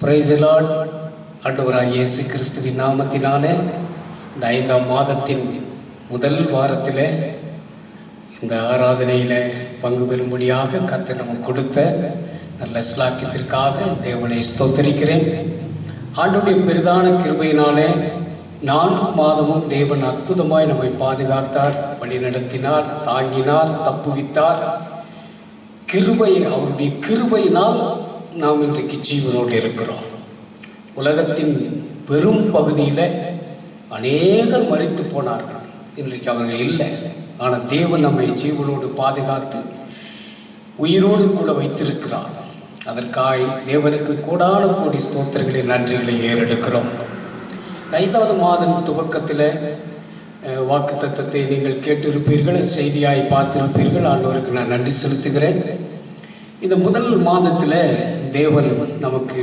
Praise the Lord. ஆண்டவராகிய இயேசு கிறிஸ்துவின் நாமத்தினாலே இந்த 5ஆம் மாதத்தின் முதல் வாரத்தில் இந்த ஆராதனையில் பங்கு பெறும்படியாக கர்த்தர் நமக்கு கொடுத்த நல்ல ஸ்லாக்கியத்திற்காக தேவனை ஸ்தோத்தரிக்கிறேன். ஆண்டவருடைய பெரிதான கிருபையினாலே 4 மாதமும் தேவன் அற்புதமாய் நம்மை பாதுகாத்தார், வழிநடத்தினார், தாங்கினார், தப்புவித்தார். அவருடைய கிருபையினால் நாம் இன்றைக்கு ஜீவனோடு இருக்கிறோம். உலகத்தின் பெரும் பகுதியில் அநேகர் மரித்து போனார்கள், இன்றைக்கு அவர்கள் இல்லை. ஆனால் தேவன் நம்மை ஜீவனோடு பாதுகாத்து உயிரோடு கூட வைத்திருக்கிறார். அதற்காக தேவனுக்கு கோடான கோடி ஸ்தோத்திரங்களை நன்றிகளை ஏறெடுக்கிறோம். 5வது மாதம் துவக்கத்தில் வாக்கு தத்தத்தை நீங்கள் கேட்டிருப்பீர்கள், செய்தியாய் பார்த்திருப்பீர்கள். ஆண்டவருக்கு நான் நன்றி செலுத்துகிறேன். இந்த முதல் மாதத்தில் தேவன் நமக்கு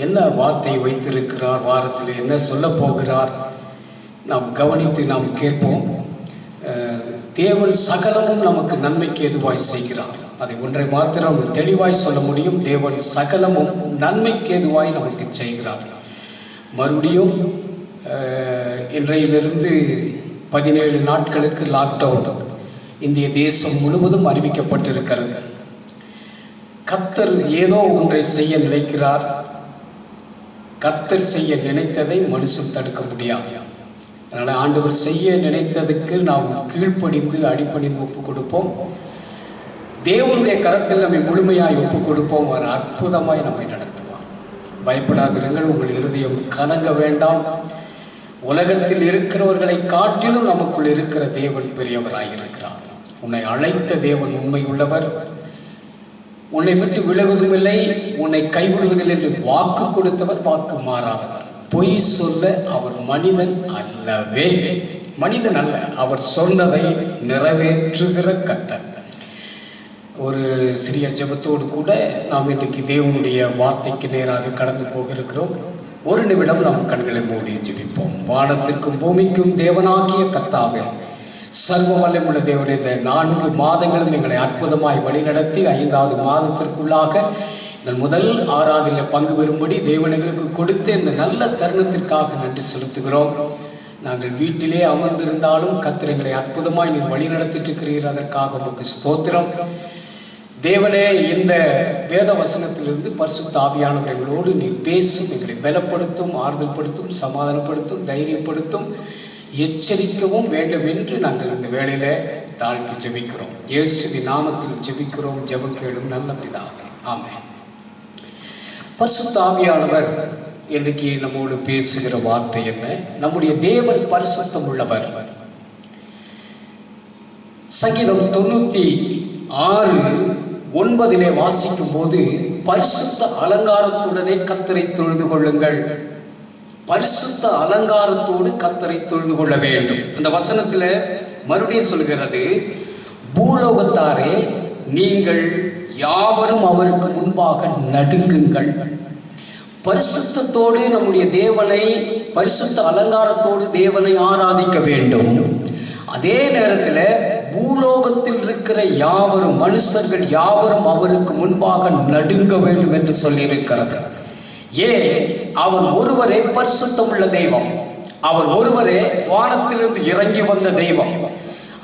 என்ன வார்த்தை வைத்திருக்கிறார், வாரத்தில் என்ன சொல்ல போகிறார், நாம் கவனித்து நாம் கேட்போம். தேவன் சகலமும் நமக்கு நன்மைக்கு எதுவாய் செய்கிறார். அதை ஒன்றை மாத்திரம் தெளிவாய் சொல்ல முடியும். தேவன் சகலமும் நன்மைக்கு எதுவாய் நமக்கு செய்கிறார். மறுபடியும் இன்றையிலிருந்து 17 நாட்களுக்கு லாக்டவுன் இந்திய தேசம் முழுவதும் அறிவிக்கப்பட்டிருக்கிறது. கர்த்தர் ஏதோ ஒன்றை செய்ய நினைக்கிறார். கர்த்தர் செய்ய நினைத்ததை மனுஷன் தடுக்க முடியாது. அதனால் ஆண்டவர் செய்ய நினைத்ததுக்கு நாம் கீழ்ப்படிந்து அடிப்பணிந்து ஒப்பு கொடுப்போம். தேவனுடைய கரத்தில் நம்மை முழுமையாய் ஒப்பு கொடுப்போம். அவர் அற்புதமாய் நம்மை நடத்துவார். பயப்படாதிருங்கள், உங்கள் இருதயம் கலங்க வேண்டாம். உலகத்தில் இருக்கிறவர்களை காட்டிலும் நமக்குள் இருக்கிற தேவன் பெரியவராயிருக்கிறார். உன்னை அழைத்த தேவன் உண்மை உள்ளவர். உன்னை விட்டு விலகுவதும் இல்லை, உன்னை கைவிடுவதில்லை என்று வாக்கு கொடுத்தவர், வாக்கு மாறாதவர். பொய் சொல்ல அவர் மனிதன் அல்லவே, மனிதன் அல்ல. அவர் சொன்னதை நிறைவேற்றுகிற கர்த்தர். ஒரு சிறிய ஜெபத்தோடு கூட நாம் இன்றைக்கு தேவனுடைய வார்த்தைக்கு நேராக கடந்து போக இருக்கிறோம். ஒரு நிமிடம் நாம் கண்களை மூடி ஜெபிப்போம். வானத்திற்கும் பூமிக்கும் தேவனாகிய கர்த்தாவே, சர்வ வல்லமையுள்ள தேவனே, இந்த 4 மாதங்களும் எங்களை அற்புதமாய் வழிநடத்தி 5வது மாதத்திற்குள்ளாக இந்த முதல் ஆராதனையில் பங்கு பெறும்படி தேவனைகளுக்கு கொடுத்த இந்த நல்ல தருணத்திற்காக நன்றி செலுத்துகிறோம். நாங்கள் வீட்டிலே அமர்ந்திருந்தாலும் கர்த்தர் எங்களை அற்புதமாய் நீர் வழி நடத்திட்டு இருக்கிறீர். அதற்காக உங்களுக்கு ஸ்தோத்திரம். தேவனே, இந்த வேத வசனத்திலிருந்து பரிசுத்த ஆவியானவர் எங்களோடு நீர் பேசும், எங்களை பலப்படுத்தும், ஆறுதல் படுத்தும், சமாதானப்படுத்தும், தைரியப்படுத்தும், எச்சரிக்கவும் வேண்டும் என்று நாங்கள் இந்த வேளையில தாழ்த்தி ஜெபிக்கிறோம். இயேசுவின் நாமத்தில் ஜெபிக்கிறோம். ஜெபம் கேளும் நல்ல பிதாவே, ஆமென். பரிசுத்த ஆவியானவர் இன்றைக்கு நம்மோடு பேசுகிற வார்த்தை என்ன? நம்முடைய தேவன் பரிசுத்தம் உள்ளவர். சங்கீதம் 96:9 வாசிக்கும் போது, பரிசுத்த அலங்காரத்துடனே கர்த்தரை தொழுது கொள்ளுங்கள். பரிசுத்த அலங்காரத்தோடு கர்த்தரை தொழுது கொள்ள வேண்டும். அந்த வசனத்துல மறுபடியும் சொல்கிறது, பூலோகத்தாரே நீங்கள் யாவரும் அவருக்கு முன்பாக நடுங்குங்கள். பரிசுத்தத்தோடு நம்முடைய தேவனை, பரிசுத்த அலங்காரத்தோடு தேவனை ஆராதிக்க வேண்டும். அதே நேரத்தில் பூலோகத்தில் இருக்கிற யாவரும், மனுஷர்கள் யாவரும் அவருக்கு முன்பாக நடுங்க வேண்டும் என்று சொல்லியிருக்கிறது. ஏன்? அவர் ஒருவரே பரிசுத்தம் உள்ள தெய்வம். அவர் ஒருவரே வானத்திலிருந்து இறங்கி வந்த தெய்வம்.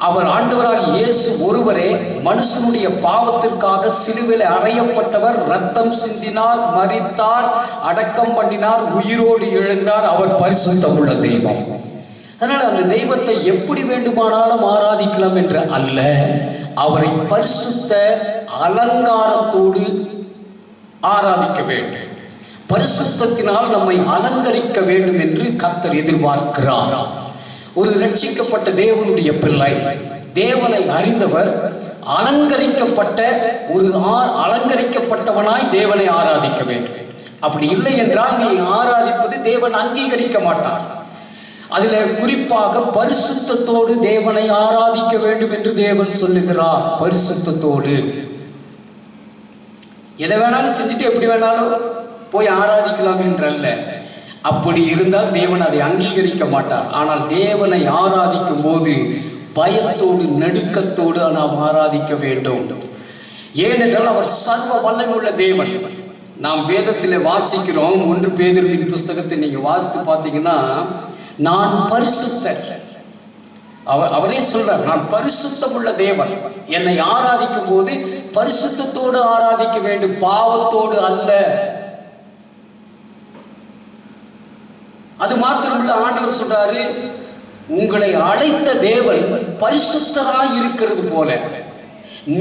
அவர் ஆண்டவராக இயேசு ஒருவரே மனுஷனுடைய பாவத்திற்காக சிலுவையில் அறையப்பட்டவர், ரத்தம் சிந்தினார், மரித்தார், அடக்கம் பண்ணினார், உயிரோடு எழுந்தார். அவர் பரிசுத்தம் உள்ள தெய்வம். அதனால் அந்த தெய்வத்தை எப்படி வேண்டுமானாலும் ஆராதிக்கலாம் என்று அல்ல, அவரை பரிசுத்த அலங்காரத்தோடு ஆராதிக்க வேண்டும். பரிசுத்தத்தினால் நம்மை அலங்கரிக்க வேண்டும் என்று கர்த்தர் எதிர்பார்க்கிறார். ஒரு ரட்சிக்கப்பட்ட தேவனுடைய பிள்ளை, தேவனை அறிந்தவர், அலங்கரிக்கப்பட்ட அலங்கரிக்கப்பட்டவனாய் தேவனை ஆராதிக்க வேண்டும். அப்படி இல்லை என்றால் நீ ஆராதிப்பது தேவன் அங்கீகரிக்க மாட்டார். அதில் குறிப்பாக பரிசுத்தத்தோடு தேவனை ஆராதிக்க வேண்டும் என்று தேவன் சொல்லுகிறார். பரிசுத்தத்தோடு எதை வேணாலும் செஞ்சுட்டு எப்படி வேணாலும் போய் ஆராதிக்கலாம் என்றல்ல. அப்படி இருந்தால் தேவன் அதை அங்கீகரிக்க மாட்டார். ஆனால் தேவனை ஆராதிக்கும் போது பயத்தோடு நடுக்கத்தோடு நாம் ஆராதிக்க வேண்டும். ஏனென்றால் அவர் சர்வ வல்லமையுள்ள தேவன். நாம் வேதத்தில் வாசிக்கிறோம். 1 பேதுருவின் புஸ்தகத்தை நீங்க வாசித்து பார்த்தீங்கன்னா, நான் பரிசுத்தர், அவரே சொல்றார், நான் பரிசுத்தம் உள்ள தேவன், என்னை ஆராதிக்கும் போது பரிசுத்தத்தோடு ஆராதிக்க வேண்டும், பாவத்தோடு அல்ல. அது மாத்திரமல்ல, ஆண்டவர் சொல்றாரு, உங்களை அழைத்த தேவன் பரிசுத்தராய் இருக்கிறது போல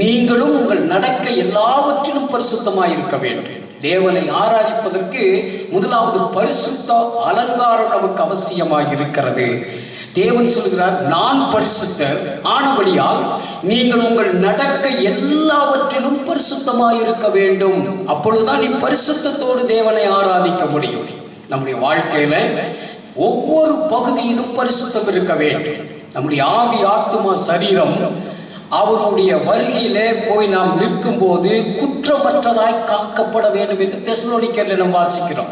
நீங்களும் உங்கள் நடக்க எல்லாவற்றிலும் பரிசுத்தமாய் இருக்க வேண்டும். தேவனை ஆராதிப்பதற்கு முதலாவது பரிசுத்த அலங்காரம் நமக்கு அவசியமாக இருக்கிறது. தேவன் சொல்கிறார், நான் பரிசுத்தர் ஆனபடியால் நீங்கள் உங்கள் நடக்க எல்லாவற்றிலும் பரிசுத்தமாய் இருக்க வேண்டும். அப்பொழுதுதான் நீ பரிசுத்தத்தோடு தேவனை ஆராதிக்க முடியும். நம்முடைய வாழ்க்கையில ஒவ்வொரு பகுதியிலும் பரிசுத்தம் இருக்க வேண்டும். நம்முடைய ஆவி, ஆத்துமா, சரீரம் அவருடைய வருகையிலே போய் நாம் நிற்கும் போது குற்றமற்றதாய் காக்கப்பட வேண்டும் என்று தெசலோனிக்கேயரில் நாம் வாசிக்கிறோம்.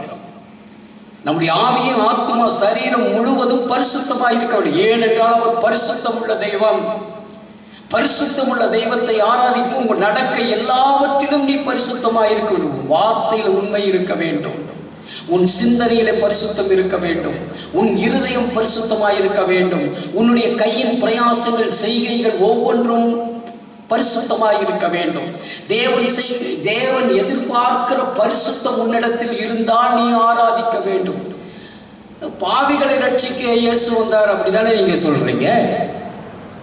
நம்முடைய ஆவியும் ஆத்துமா சரீரம் முழுவதும் பரிசுத்தமாய் இருக்க வேண்டும். ஏனென்றால் அவர் பரிசுத்தம் உள்ள தெய்வம். பரிசுத்தம் உள்ள தெய்வத்தை ஆராதிக்கும் உங்கள் நடக்க எல்லாவற்றிலும் நீ பரிசுத்தமாய் இருக்க வேண்டும். வார்த்தையில் உண்மை இருக்க வேண்டும், உன் சிந்தனையிலே பரிசுத்தம் இருக்க வேண்டும், உன் இருதயம் பரிசுத்தமாய் இருக்க வேண்டும், உன்னுடைய கையின் பிரயாசங்கள், செய்கைகள் ஒவ்வொன்றும் பரிசுத்தமாய் இருக்க வேண்டும். தேவன் எதிர்பார்க்கிற பரிசுத்தம் உன்னிடத்தில் இருந்தால் நீ ஆராதிக்க வேண்டும். பாவிகளை ரட்சிக்க இயேசு வந்தார், அப்படிதானே நீங்க சொல்றீங்க?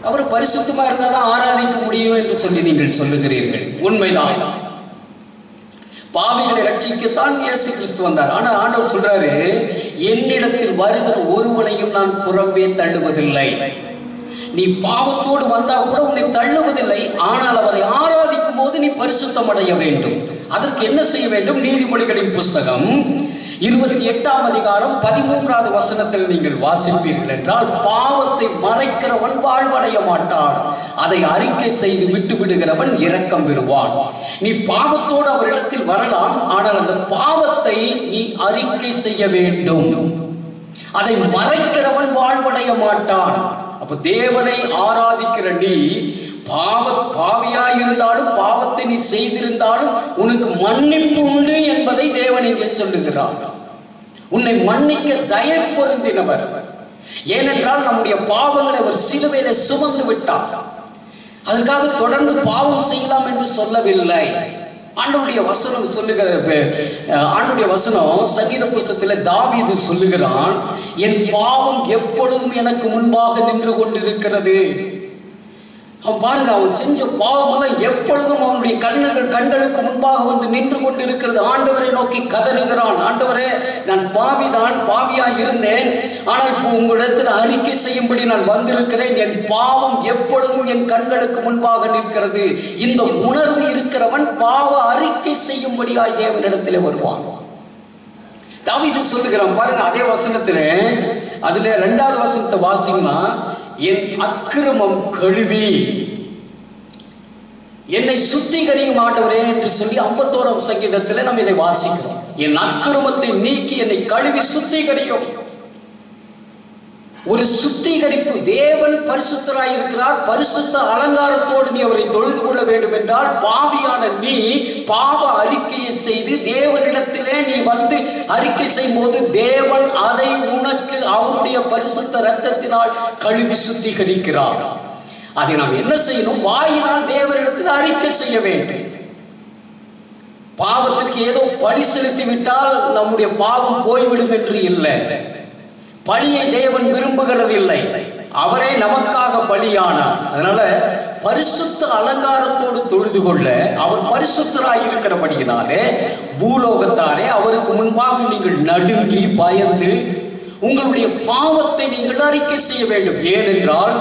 அவர் பரிசுத்தமா இருந்தாதான் ஆராதிக்க முடியும் என்று சொல்லி நீங்கள் சொல்லுகிறீர்கள். உண்மைதான், பாவிகளை ரட்சிக்கத்தான் இயேசு கிறிஸ்து வந்தார். ஆனா ஆண்டவர் சொல்றாரு, என்னிடத்தில் வருகிற ஒருவனையும் நான் புறம்பே தள்ளுவதில்லை. நீ பாவத்தோடு வந்தா கூட உன்னை தள்ளுவதில்லை. ஆனால் அவரை ஆராதிக்கும் போது நீ பரிசுத்தம் அடைய வேண்டும். அதற்கு என்ன செய்ய வேண்டும்? நீதிமொழிகளின் புஸ்தகம் 28ஆம் அதிகாரம் 13வது வசனத்தில் நீங்கள் வாசிப்பீர்கள் என்றால், பாவத்தை மறைக்கிறவன் வாழ்வடைய மாட்டான், அதை அறிக்கை செய்து விட்டு விடுகிறவன் இரக்கம் பெறுவான். நீ பாவத்தோடு அவரிடத்தில் வரலாம், ஆனால் அந்த பாவத்தை நீ அறிக்கை செய்ய வேண்டும். அதை மறைக்கிறவன் வாழ்வடைய மாட்டான். அப்ப தேவனை ஆராதிக்கிற நீ பாவியாய் இருந்தாலும், பாவத்தை நீ செய்திருந்தாலும் உனக்கு மன்னிப்பு உண்டு என்பதை தேவன் இங்கே சொல்லுகிறார். உன்னை மன்னிக்க தயை பொருந்தினவர். ஏனென்றால் நம்முடைய பாவங்களை அவர் சிலுவையிலே சுமந்து விட்டார். அதற்காக தொடர்ந்து பாவம் செய்யலாம் என்று சொல்லவில்லை. ஆண்டவருடைய வசனம் சொல்லுகிற, ஆண்டவருடைய வசனம் சங்கீத புஸ்தகத்தில் தாவீது சொல்லுகிறான், என் பாவம் எப்பொழுதும் எனக்கு முன்பாக நின்று கொண்டிருக்கிறது. அவன் பாருங்க, அவன் செஞ்ச பாவமெல்லாம் எப்பொழுதும் அவனுடைய கண்களுக்கு முன்பாக வந்து நின்று கொண்டிருக்கிறது. ஆண்டவரை நோக்கி கதறுகிறான், ஆண்டவரே, நான் பாவிதான், பாவியாக இருந்தேன், ஆனால் இப்போ உங்களிடத்தில் அறிக்கை செய்யும்படி நான் வந்திருக்கிறேன். என் பாவம் எப்பொழுதும் என் கண்களுக்கு முன்பாக நிற்கிறது. இந்த உணர்வு இருக்கிறவன் பாவ அறிக்கை செய்யும்படியாய் தேவனிடத்தில் வருவான். தாவீது சொல்லுகிறான் பாருங்க, அதே வசனத்துல அதுல 2வது வசனத்தை வாசிங்கன்னா, என் அக்கிரமம் கழுவி என்னை சுத்திகரியும் ஆண்டவரே என்று சொல்லி 51ஆம் சங்கீதத்தில் நம்ம இதை வாசிக்கிறோம். என் அக்கிரமத்தை நீக்கி என்னை கழுவி சுத்திகரியும். ஒரு சுத்திகரிப்பு. தேவன் பரிசுத்தராய் இருக்கிறார். பரிசுத்த அலங்காரத்தோடு நீ அவரை தொழுது கொள்ள வேண்டும் என்றால், பாவியான நீ பாவ அறிக்கையை செய்து தேவனிடத்திலே நீ வந்து அறிக்கை செய்யும் போது தேவன் அதை உனக்கு அவருடைய பரிசுத்த இரத்தத்தினால் கழுவி சுத்திகரிக்கிறார். அதை நாம் என்ன செய்யணும்? வாயினால் தேவனிடத்தில் அறிக்கை செய்ய வேண்டும். பாவத்திற்கு ஏதோ பழி செலுத்தி விட்டால் நம்முடைய பாவம் போய்விடும் என்று இல்லை. பழியை தேவன் விரும்புகிறது இல்லை, அவரே நமக்காக பலியானார். அதனால பரிசுத்த அலங்காரத்தோடு தொழுது கொள்ள அவர் பரிசுத்தராய் இருக்கிறபடியினாலே பூலோகத்தாரே அவருக்கு முன்பாக நீங்கள் நடுங்கி பயந்து உங்களுடைய பாவத்தை நீங்கள் அறிக்கை செய்ய வேண்டும். ஏனென்றால்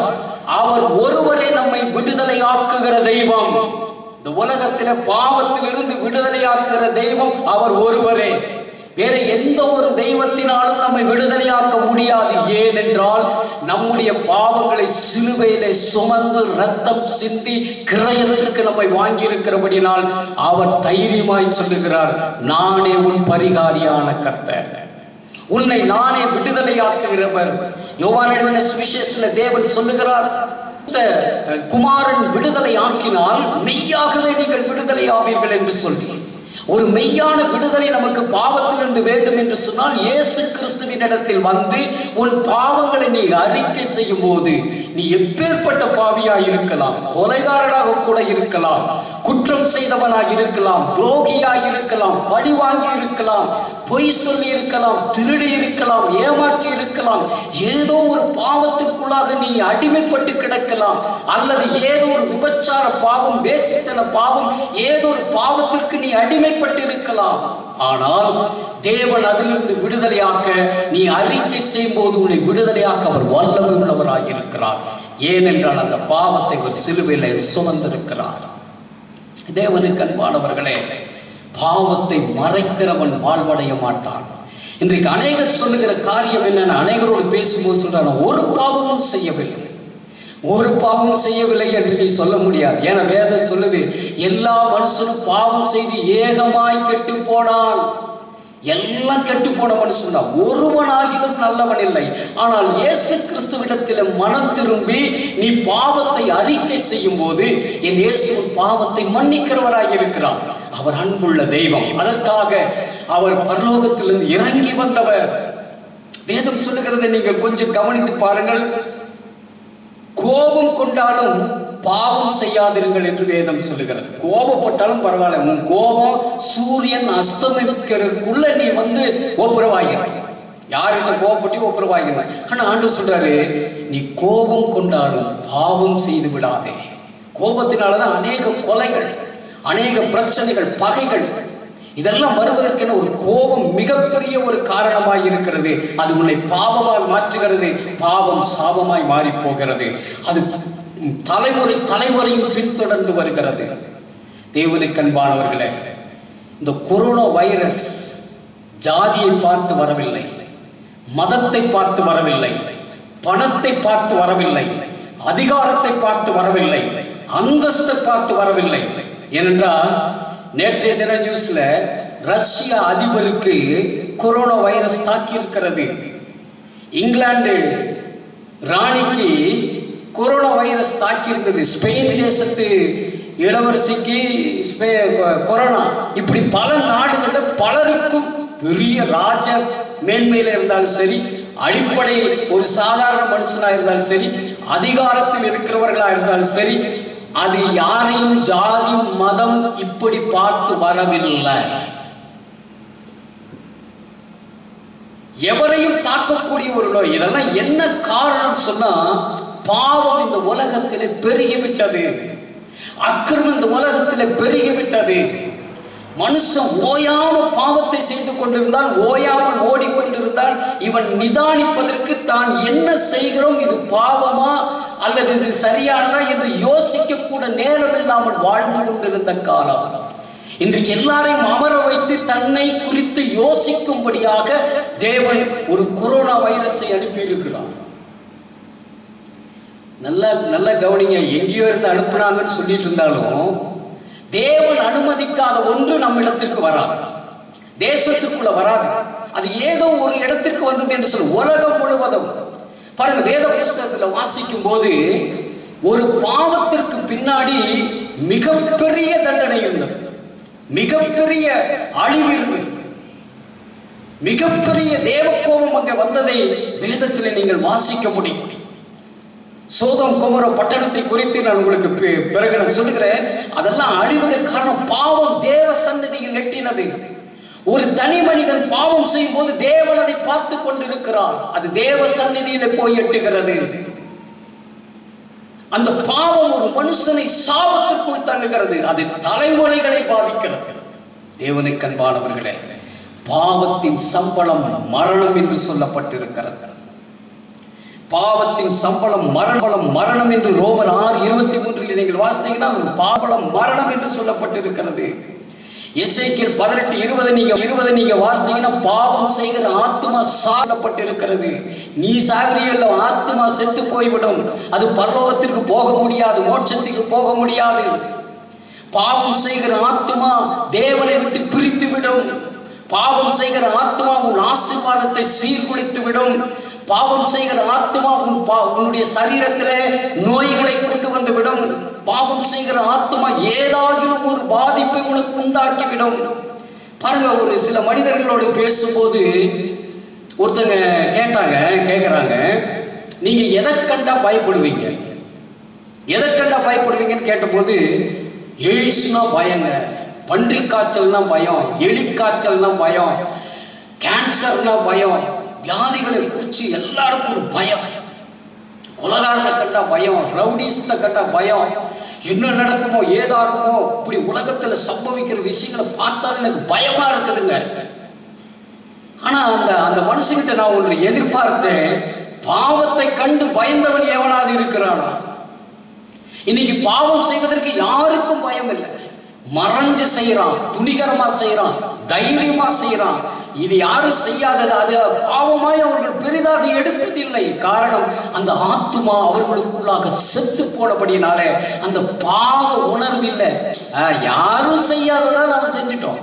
அவர் ஒருவரே நம்மை விடுதலை ஆக்குகிற தெய்வம். இந்த உலகத்தில பாவத்திலிருந்து விடுதலை ஆக்குகிற தெய்வம் அவர் ஒருவரே. வேற எந்த ஒரு தெய்வத்தினாலும் நம்மை விடுதலையாக்க முடியாது. ஏனென்றால் நம்முடைய பாவங்களை சிலுவையிலே சுமந்து ரத்தம் சிந்தி கிரயத்திற்கு நம்மை வாங்கி இருக்கிறபடினால் அவர் தைரியமாய் சொல்லுகிறார், நானே உன் பரிகாரியான கர்த்தர், உன்னை நானே விடுதலையாக்குகிறவர். யோவான் எழுதின சுவிசேஷத்தில் தேவன் சொல்லுகிறார், குமாரன் விடுதலை ஆக்கினால் மெய்யாகவே நீங்கள் விடுதலை ஆவீர்கள் என்று சொல்லி ஒரு மெய்யான விடுதலை நமக்கு பாவத்திலிருந்து வேண்டும் என்று சொன்னால் இயேசு கிறிஸ்துவின் இடத்தில் வந்து உன் பாவங்களை நீ அறிக்கை செய்யும் போது, நீ எப்பேற்பட்ட பாவியாய் இருக்கலாம், கொலைகாரனாக கூட இருக்கலாம், குற்றம் செய்தவனாக இருக்கலாம், துரோகியாய் இருக்கலாம், பழி வாங்கி இருக்கலாம், பொய் சொல்லி இருக்கலாம், திருடி இருக்கலாம், ஏமாற்றி இருக்கலாம், ஏதோ ஒரு பாவத்திற்குள்ளாக நீ அடிமைப்பட்டு கிடக்கலாம், அல்லது ஏதோ ஒரு விபச்சார பாவம், வேசித்தன பாவம், ஏதோ ஒரு பாவத்திற்கு நீ அடிமைப்பட்டு இருக்கலாம். ஆனால் தேவன் அதிலிருந்து விடுதலையாக்க நீ அறிக்கை செய்யும் போது உன்னை விடுதலையாக்க அவர் வல்லமை உள்ளவராக இருக்கிறார். ஏனென்றால் அந்த பாவத்தை ஒரு சிலுவையிலே சுமந்திருக்கிறார். தேவனுக்கு அன்பானவர்களே, பாவத்தை மறைக்கிறவன் வாழ்வடைய மாட்டான். இன்றைக்கு அநேகர் சொல்லுகிற காரியம் என்னன்னு, அநேகரோடு பேசும்போது சொல்றாங்க, ஒரு பாவமும் செய்யவில்லை, ஒரு பாவம் செய்யவில்லை என்று நீ சொல்ல முடியாது. ஏன்னா வேதம் சொல்லுது, எல்லா மனுஷனும் பாவம் செய்து ஏகமாய் கெட்டு போனான். எல்லாம் கெட்டு போன மனுஷன் தான், ஒருவனாகிலும் நல்லவன் இல்லை. ஆனால் இயேசு கிறிஸ்துவிடத்தில் மனம் திரும்பி நீ பாவத்தை அறிக்கை செய்யும் போது என் இயேசு பாவத்தை மன்னிக்கிறவராக இருக்கிறார். அவர் அன்புள்ள தெய்வம். அதற்காக அவர் பரலோகத்திலிருந்து இறங்கி வந்தவர். வேதம் சொல்லுகிறதை நீங்கள் கொஞ்சம் கவனித்து பாருங்கள். கோபம் கொண்டாலும் பாவம் செய்யாதிருங்கள் என்று வேதம் சொல்லுகிறது. கோபப்பட்டாலும் பரவாயில்ல, உன் கோபம் சூரியன் அஸ்தமிக்கிறதுக்குள்ள நீ வந்து ஒப்புரவாகிறாய். யாருக்கு கோபப்பட்டு ஒப்புரவாகிறாய். ஆனா ஆண்டவர் சொல்றாரு, நீ கோபம் கொண்டாலும் பாவம் செய்து விடாதே. கோபத்தினாலதான் அநேக கொலைகள், அநேக பிரச்சனைகள், பகைகள் இதெல்லாம் வருவதற்கென ஒரு கோபம் மிகப்பெரிய ஒரு காரணமாய் இருக்கிறது. அது உன்னை பாவமாய் மாற்றுகிறது. பாவம் சாபமாய் மாறி போகிறது. அது தலைமுறையும் பின்தொடர்ந்து வருகிறது. தேவனுக்கு அன்பானவர்களே, இந்த கொரோனா வைரஸ் ஜாதியை பார்த்து வரவில்லை, மதத்தை பார்த்து வரவில்லை, பணத்தை பார்த்து வரவில்லை, அதிகாரத்தை பார்த்து வரவில்லை, அந்தஸ்தை பார்த்து வரவில்லை. ஏனென்றால் நேற்றைய தின நியூஸ்ல ரஷ்ய அதிபருக்கு கொரோனா வைரஸ் தாக்கி இருக்கிறது. இங்கிலாந்து ராணிக்கு கொரோனா வைரஸ் தாக்கி இருந்தது. ஸ்பெயின் தேசத்து இளவரசிக்கு கொரோனா. இப்படி பல நாடுகளில் பலருக்கும், பெரிய ராஜ மேன்மையில இருந்தாலும் சரி, அடிப்படை ஒரு சாதாரண மனுஷனா இருந்தாலும் சரி, அதிகாரத்தில் இருக்கிறவர்களா இருந்தாலும் சரி, அது யாரையும் ஜாதி மதம் இப்படி பார்த்து வரவில்லை. எவரையும் தாக்கக்கூடிய ஒரு நோய். இதெல்லாம் என்ன காரணம் சொன்னா, பாவம் இந்த உலகத்திலே பெருகிவிட்டது, அக்கிரமம் இந்த உலகத்திலே பெருகிவிட்டது. மனுஷன் ஓயாம பாவத்தை செய்து கொண்டிருந்தால், ஓயாமல் ஓடிக்கொண்டிருந்தால், இவன் நிதானிப்பதற்கு தான் என்ன செய்கிறோம், இது பாவமா அல்லது இது சரியானதா என்று யோசிக்க கூட நேரம் இல்லாமல் வாழ்ந்து கொண்டிருந்த காலம். இன்றைக்கு எல்லாரையும் அமர வைத்து தன்னை குறித்து யோசிக்கும்படியாக தேவன் ஒரு கொரோனா வைரஸை அனுப்பியிருக்கிறார். நல்ல கவனிங்க. எங்கேயோ இருந்து அனுப்புனாங்கன்னு சொல்லிட்டு இருந்தாலும், தேவன் அனுமதிக்காத ஒன்று நம்ம இடத்திற்கு வராது, தேசத்திற்குள்ள வராது. அது ஏதோ ஒரு இடத்திற்கு வந்தது என்று சொல்லி உலகம் முழுவதும் பாருங்க. வேத புஸ்தகத்தில் வாசிக்கும் போது ஒரு பாவத்திற்கு பின்னாடி மிகப்பெரிய தண்டனை இருந்தது, மிகப்பெரிய அழிவு இருந்தது, மிகப்பெரிய தேவக்கோபம் அங்கே வந்ததை வேதத்தில் நீங்கள் வாசிக்க முடியும். சோதம் கொமோரா பட்டணத்தை குறித்து நான் உங்களுக்கு பிறகு நான் சொல்லுகிறேன். அதெல்லாம் அழிவதற்கு காரணம் பாவம் தேவ சந்நிதியில் எட்டினது. ஒரு தனி மனிதன் பாவம் செய்யும் போது தேவன் அதை பார்த்து கொண்டிருக்கிறார். அது தேவ சந்நிதியில போய் எட்டுகிறது. அந்த பாவம் ஒரு மனுஷனை சாபத்திற்குள் தள்ளுகிறது. அது தலைமுறைகளை பாதிக்கிறது. தேவனுக்கு அன்பானவர்களே, பாவத்தின் சம்பளம் மரணம் என்று சொல்லப்பட்டிருக்கிறது. பாவத்தின் சம்பளம் மரணம் என்று ரோமர் 6:23 நீங்கள் வாசித்தீங்கன்னா பாவம் மரணம் என்று சொல்லப்பட்டிருக்கிறது. எசேக்கியேல் 18:20 நீங்க வாசித்தீங்கன்னா பாவம் செய்கிற ஆத்துமா சாகப்பட்டிருக்கிறது. நீ சாகரியல்ல, ஆத்துமா செத்து போய்விடும். அது பரலோகத்திற்கு போக முடியாது, மோட்சத்திற்கு போக முடியாது. பாவம் செய்கிற ஆத்துமா தேவனை விட்டு பிரித்து விடும். பாவம் செய்கிற ஆத்துமா உன் ஆசீர்வாதத்தை சீர்குலைத்து விடும். பாவம் செய்கிற ஆத்துமா உன்னுடைய சரீரத்திலே நோய்களை கொண்டு வந்துவிடும். பாவம் செய்கிற ஆத்துமா ஏதாகிலும் ஒரு பாதிப்பை உனக்கு உண்டாக்கிவிடும். பாருங்க, ஒரு சில மனிதர்களோடு பேசும்போது ஒருத்தங்க கேட்குறாங்க, நீங்க எதை கண்டா பயப்படுவீங்க, எதை கண்டா பயப்படுவீங்கன்னு கேட்டபோது, எய்ட்ஸ்னா பயங்க, பன்றி காய்ச்சல்னா பயம், எலி காய்ச்சல்னா பயம், கேன்சர்னா பயம், வியாதிகளை குறித்து எல்லாருக்கும் ஒரு பயம், கொலகாரனை கண்டா பயம், ரவுடிஸ்ட கண்டா பயம், என்ன நடக்குமோ ஏதாகுமோ, இப்படி உலகத்துல சம்பவிக்கிற விஷயங்களை பார்த்தாலும் எனக்கு பயமா இருக்குதுங்க. ஆனா அந்த மனுஷங்கிட்ட நான் ஒன்று எதிர்பார்த்தேன், பாவத்தை கண்டு பயந்தவன் எவனாவது இருக்கிறானா? இன்னைக்கு பாவம் செய்வதற்கு யாருக்கும் பயம் இல்லை. மறைஞ்சு செய்யறான், துணிகரமா செய்யறான், தைரியமா செய்யறான். இது யாரும் செய்யாதது, அது பாவமாய் அவர்கள் பெரிதாக எடுப்பதில்லை. காரணம், அந்த ஆத்துமா அவர்களுக்குள்ளாக செத்து போனபடினாலே அந்த பாவ உணர்வு இல்லை. யாரும் செய்யாததான் நாம செஞ்சிட்டோம்.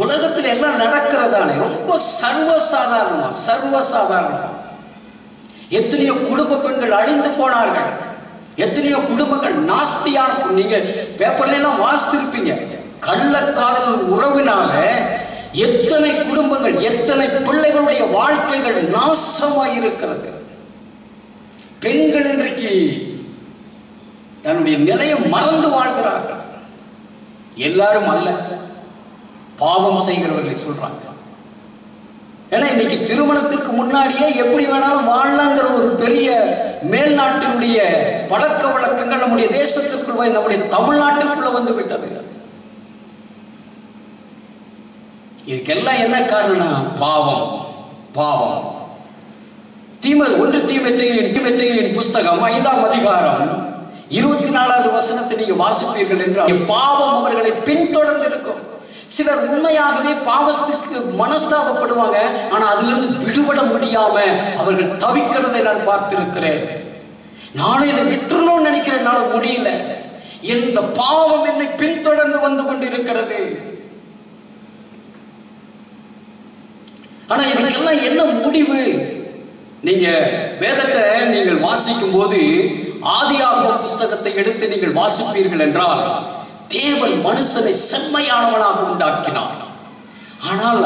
உலகத்தில் எல்லாம் நடக்கிறதானே, ரொம்ப சர்வசாதாரணமா எத்தனையோ குடும்ப பெண்கள் அழிந்து போனார்கள், எத்தனையோ குடும்பங்கள் நாஸ்தியான, நீங்க பேப்பர்ல எல்லாம் வாசித்திருப்பீங்க, கள்ளக்காதல் உறவினால எத்தனை குடும்பங்கள், எத்தனை பிள்ளைகளுடைய வாழ்க்கைகள் நாசமாயிருக்கிறது. பெண்கள் இன்றைக்கு தன்னுடைய நிலையை மறந்து வாழ்கிறார்கள். எல்லாரும் அல்ல, பாவம் செய்கிறவர்களை சொல்றாங்க. ஏன்னா இன்னைக்கு திருமணத்திற்கு முன்னாடியே எப்படி வேணாலும் வாழலாங்கிற ஒரு பெரிய மேல்நாட்டினுடைய பழக்க வழக்கங்கள் நம்முடைய தேசத்திற்குள்ள, நம்முடைய தமிழ்நாட்டிற்குள்ள வந்து விட்டது. இதுக்கெல்லாம் என்ன காரணம்? பாவம். தீமோத்தேயுவின் புஸ்தகம் 5ஆம் அதிகாரம் 24வது வசனத்தை நீங்க வாசிப்பீர்கள் என்றால், பாவம் அவர்களை பின்தொடர்ந்து இருக்கும். சிலர் உண்மையாகவே பாவத்துக்கு மனஸ்தாபப்படுவாங்க, ஆனா அதிலிருந்து விடுபட முடியாம அவர்கள் தவிக்கிறதை நான் பார்த்திருக்கிறேன். நானும் இதை விட்டுறணும்னு நினைக்கிறேன், என்னால முடியல. இந்த பாவம் என்னை பின்தொடர்ந்து வந்து கொண்டிருக்கிறது. ஆனா இதுக்கெல்லாம் என்ன முடிவு? நீங்க வேதத்தை நீங்கள் வாசிக்கும் போது, ஆதியாகம புஸ்தகத்தை எடுத்து நீங்கள் வாசிப்பீர்கள் என்றால், தேவன் மனுஷனை செம்மையானவனாக உண்டாக்கினார். ஆனால்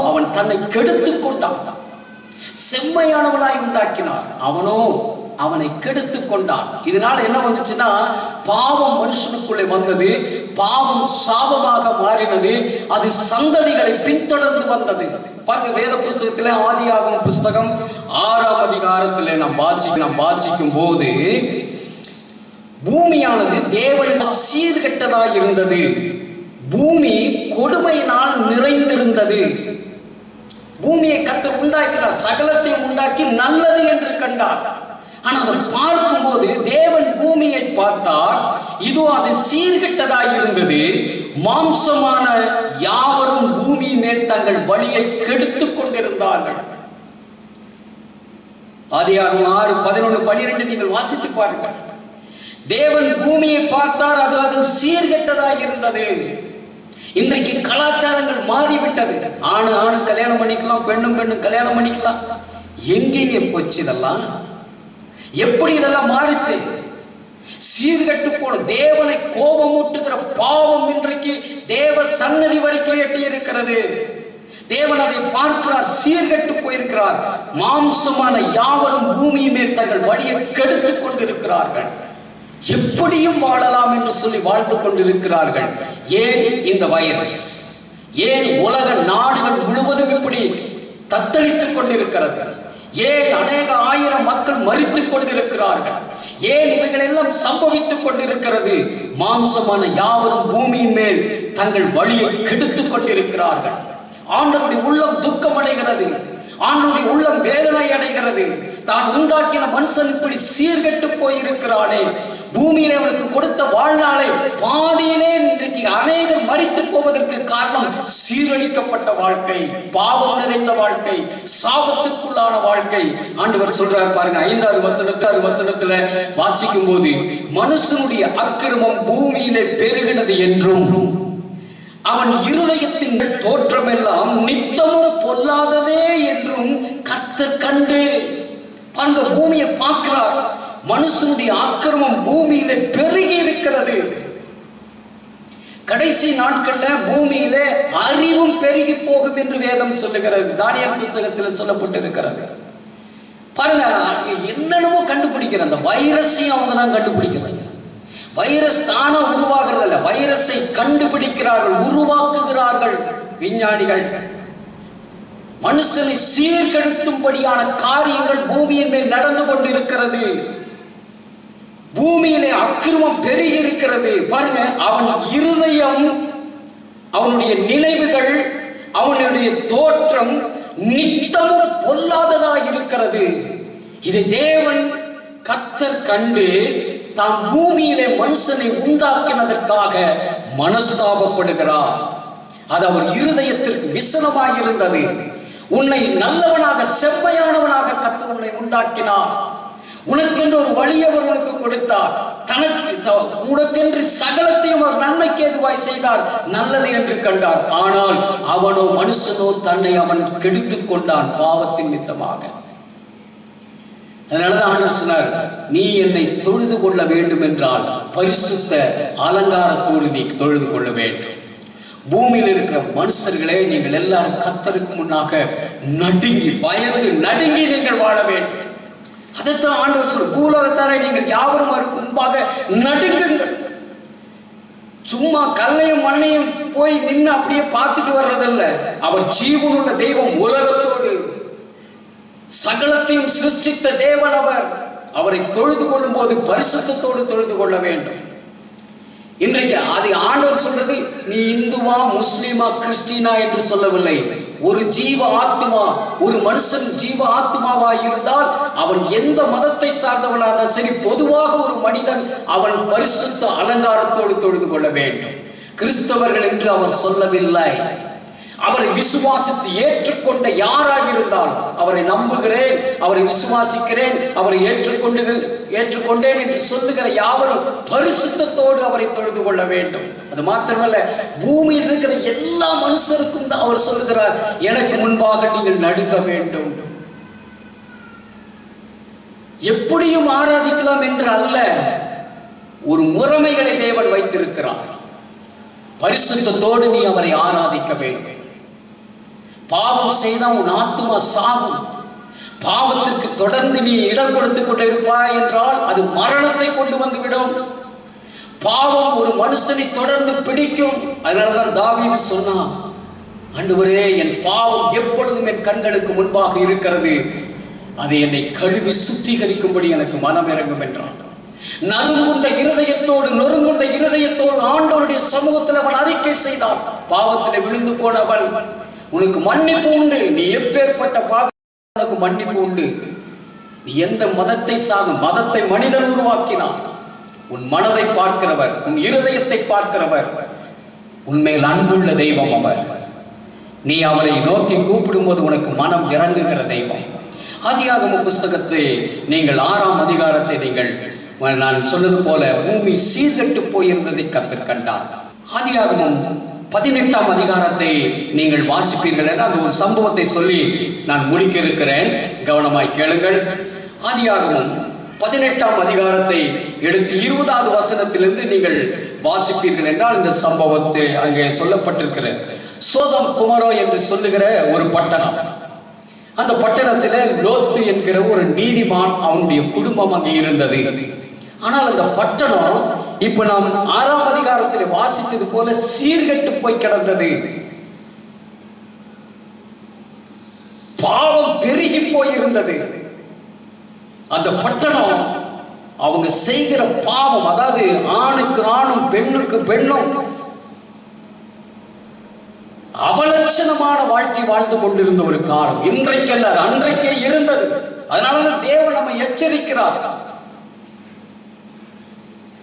அவன் தன்னை கெடுத்துக் கொண்டான். செம்மையானவனாய் உண்டாக்கினார், அவனை கெடுத்துக் கொண்டான். இதனால என்ன வந்துச்சுன்னா, பாவம் மனுஷனுக்குள்ளே வந்தது, பாவம் சாபமாக மாறினது, அது சந்ததிகளை பின்தொடர்ந்து வந்தது. பாருங்க, வேத புஸ்தகத்திலே ஆதியாகம புஸ்தகம் 6ஆம் அதிகாரத்திலே நாம் வாசிக்கும் போது, பூமியானது தேவனுக்கு சீர்கெட்டதாய் இருந்தது, பூமி கொடுமையினால் நிறைந்திருந்தது. பூமியை கர்த்தர் உண்டாக்கினார், சகலத்தையும் உண்டாக்கி நல்லது என்று கண்டார். ஆனால் அதை பார்க்கும் போது தேவன் பூமியை பார்த்தார், இதோ அது சீர்கெட்டதாய் இருந்தது, மாம்சமான யாவரும் பூமி மேல் தங்கள் வழியை கெடுத்துக் கொண்டிருந்தார்கள். ஆதியாகமம் 6:11-12 நீங்கள் வாசித்து பாருங்கள். தேவன் பூமியை பார்த்தார், அது சீர்கெட்டதாய் இருந்தது. இன்றைக்கு கலாச்சாரங்கள் மாறிவிட்டது. ஆணு கல்யாணம் பண்ணிக்கலாம், பெண்ணும் கல்யாணம் பண்ணிக்கலாம். எங்கெங்க போச்சு இதெல்லாம்? எப்படி இதெல்லாம் மாறிச்சு? சீர்கெட்டு போன தேவனை கோபமூட்டுகிற பாவம் இன்றைக்கு தேவ சன்னதி வரைக்கும் எட்டி இருக்கிறது. தேவன் அதை பார்க்கிறார், சீர்கெட்டு போயிருக்கிறார். மாம்சமான யாவரும் பூமி மேல் தங்கள் வழியை கெடுத்துக் கொண்டிருக்கிறார்கள். எப்படியும் வாழலாம் என்று சொல்லி வாழ்ந்து கொண்டிருக்கிறார்கள். ஏன் இந்த வைரஸ்? ஏன் உலக நாடுகள் முழுவதும் இப்படி தத்தளித்துக் கொண்டிருக்கிறது? ஏன் அநேக ஆயிரம் மக்கள் மரித்துக் கொண்டிருக்கிறார்கள்? ஏன் இவைகள் எல்லாம் சம்பவித்துக் கொண்டிருக்கிறது? மாம்சமான யாவரும் பூமியின் மேல் தங்கள் வழியை கெடுத்துக் கொண்டிருக்கிறார்கள். ஆண்டவருடைய உள்ளம் துக்கம் அடைகிறது, ஆண்டவருடைய உள்ளம் வேதனை அடைகிறது. தான் உண்டாக்கின மனுஷன் இப்படி சீர்கெட்டு போயிருக்கிறானே, பூமியிலே அவனுக்கு கொடுத்த வாழ்நாளை பாதியிலே இன்றைக்கு அநேகர் மரித்து போவதற்கு காரணம் சீரழிக்கப்பட்ட வாழ்க்கை, பாவம் நிறைந்த வாழ்க்கை, சாபத்துக்குள்ளான வாழ்க்கை. ஆண்டவர் சொல்றார் பாருங்க, 5வது வசனத்துல வாசிக்கும் போது, மனுஷனுடைய அக்கிரமம் பூமியிலே பெருகினது என்றும் அவன் இருதயத்தின் தோற்றமெல்லாம் நித்தமும் பொல்லாததே என்றும் கர்த்தர் கண்டு. பாருங்க, பூமியை பார்க்கிறார், மனுஷனுடைய அக்கிரமம் பூமியில பெருகி இருக்கிறது. கடைசி நாட்கள்ல பூமியில அறிவும் பெருகி போகும் என்று வேதம் சொல்லுகிறது. தானியேல் புஸ்தகத்தில் சொல்லப்பட்டிருக்கிறது. பாருங்க, என்னென்னமோ கண்டுபிடிக்கிற அந்த வைரஸையும் அவங்க தான் கண்டுபிடிக்கிறாங்க. வைரஸ் தானா உருவாகிறது அல்ல, வைரஸை கண்டுபிடிக்கிறார்கள், உருவாக்குகிறார்கள் விஞ்ஞானிகள். மனுஷனை சீர்கெடுத்தும்படியான காரியங்கள் பூமியின் மேல் நடந்து கொண்டிருக்கிறது. பூமியிலே அக்கிரமம் பெருகி இருக்கிறது. பாருங்க, அவன் இருதயம், அவனுடைய நினைவுகள், அவனுடைய தோற்றம் நித்தமும் பொல்லாததாக இருக்கிறது. இதை தேவன் கர்த்தர் கண்டு தாம் பூமியிலே மனுஷனை உண்டாக்கினதற்காக மனஸ்தாபப்படுகிறார். அது அவர் இருதயத்திற்கு விசனமாக இருந்தது. உன்னை நல்லவனாக செவ்வையானவனாக கர்த்தர் உன்னை உண்டாக்கினார். உனக்கென்று ஒரு வழி அவர் உனக்கு கொடுத்தார். உனக்கென்று சகலத்தையும் அவர் நன்மைக்கு ஏதுவாய் செய்தார், நல்லது என்று கண்டார். ஆனால் அவனோ மனுஷனோ தன்னை அவன் கெடுத்துக் கொண்டான் பாவத்தின் நிமித்தமாக. அதனாலதான் ஆண்டவர் சொன்னார், நீ என்னை தொழுது கொள்ள வேண்டும் என்றால் பரிசுத்த அலங்காரத்தோடு நீ தொழுது கொள்ள வேண்டும். பூமியில் இருக்கிற மனுஷர்களே, நீங்கள் எல்லாரும் கர்த்தருக்கு முன்னாக நடுங்கி பயந்து நடுங்கி நீங்கள் வாழ வேண்டும். அதைத்தான் ஆண்டவர் சொல்ற, பூலோகத்தாரை நீங்கள் யாவரும் அவருக்கு முன்பாக நடுங்குங்கள். சும்மா கல்லையும் மண்ணையும் போய் நின்று அப்படியே பார்த்துட்டு வர்றதல்ல. அவர் ஜீவனுள்ள தெய்வம், உலகத்தோடு சகலத்தையும் சிருஷ்டித்த தேவன் அவர். அவரை தொழுது கொள்ளும் போது பரிசுத்தத்தோடு தொழுது கொள்ள வேண்டும். இன்றைக்கு அது ஆண்டவர் சொல்றது, நீ இந்துவா முஸ்லிமா கிறிஸ்டினா என்று சொல்லவில்லை. ஒரு ஜீவ ஆத்மா, ஒரு மனுஷன் ஜீவ ஆத்மாவா இருந்தால் அவன் எந்த மதத்தை சார்ந்தவனாக சரி, பொதுவாக ஒரு மனிதன் அவன் பரிசுத்த அலங்காரத்தோடு தொழுது கொள்ள வேண்டும். கிறிஸ்தவர்கள் என்று அவர் சொல்லவில்லை. அவரை விசுவாசித்து ஏற்றுக்கொண்ட யாராக இருந்தால், அவரை நம்புகிறேன், அவரை விசுவாசிக்கிறேன், அவரை ஏற்றுக்கொண்டேன் என்று சொல்லுகிற யாவரும் பரிசுத்தத்தோடு அவரை தொழுது கொள்ள வேண்டும். அது மாத்திரமல்ல, பூமியில் இருக்கிற எல்லா மனுஷருக்கும் தான் அவர் சொல்லுகிறார், எனக்கு முன்பாக நீங்கள் நடுங்க வேண்டும். எப்படியும் ஆராதிக்கலாம் என்று அல்ல, ஒரு முறைமைகளை தேவன் வைத்திருக்கிறார். பரிசுத்தத்தோடு நீ அவரை ஆராதிக்க வேண்டும். பாவம் செய்தால் உன் ஆத்துமா சாகும். பாவத்திற்கு தொடர்ந்து நீ இடம் கொடுத்து கொண்டு இருப்பாய் என்றால் அது மரணத்தை கொண்டு வந்து விடும். பாவம் ஒரு மனுஷனை தொடர்ந்து பிடிக்கும். அதனாலதான் தாவீது சொன்னான், ஆண்டவரே, என் பாவம் எப்பொழுதும் என் கண்களுக்கு முன்பாக இருக்கிறது, அதை என்னை கழுவி சுத்திகரிக்கும்படி எனக்கு மனம் இறங்கும் என்றான். நொறுங்குண்ட இருதயத்தோடு ஆண்டவருடைய சமூகத்தில் அவன் அறிக்கை செய்தான். பாவத்தில் விழுந்து போனவன், உனக்கு மன்னிப்பு உண்டு. நீ எப்பேற்பட்ட பாவம், உனக்கு மன்னிப்பு உண்டு. நீ எந்த மதத்தை சாகும், மதத்தை மனிதன் உருவாக்கினான். உன் மனதை பார்க்கிறவர், உன் இருதயத்தை பார்க்கிறவர், உன்மேல் அன்புள்ள தெய்வம் அவர். நீ அவரை நோக்கி கூப்பிடும் போது உனக்கு மனம் இறங்குகிற தெய்வம். ஆதியாகம புஸ்தகத்தை நீங்கள் 6ஆம் அதிகாரத்தை நீங்கள், நான் சொன்னது போல பூமி சீர்கெட்டு போயிருந்ததை கர்த்தர் கண்டார். ஆதியாகமம் 18ஆம் அதிகாரத்தை நீங்கள் வாசிப்பீர்கள் என அந்த ஒரு சம்பவத்தை சொல்லி நான் முடிக்க இருக்கிறேன். கவனமாய் கேளுங்கள். ஆதியாகமம் 18ஆம் அதிகாரத்தை எடுத்து 20வது வசனத்திலிருந்து நீங்கள் வாசிப்பீர்கள் என்றால் இந்த சம்பவத்தை அங்கே சொல்லப்பட்டிருக்கிற சோதம் குமரோ என்று சொல்லுகிற ஒரு பட்டணம். அந்த பட்டணத்தில் லோத்து என்கிற ஒரு நீதிமான், அவனுடைய குடும்பம் அங்கே இருந்தது. ஆனால் அந்த பட்டணம் இப்ப நாம் 6ஆம் அதிகாரத்தில் வாசித்தது போல சீர்கெட்டு போய் கிடந்தது. பாவம் பெருகி போயிருந்தது. அந்த பட்டணம் அவங்க செய்கிற பாவம், அதாவது ஆணுக்கு ஆணும் பெண்ணுக்கு பெண்ணும் அவலட்சணமான வாழ்க்கை வாழ்ந்து கொண்டிருந்த ஒரு காலம். இன்றைக்கல்ல, அன்றைக்கே இருந்தது. அதனால தேவன் நம்மை எச்சரிக்கிறார்.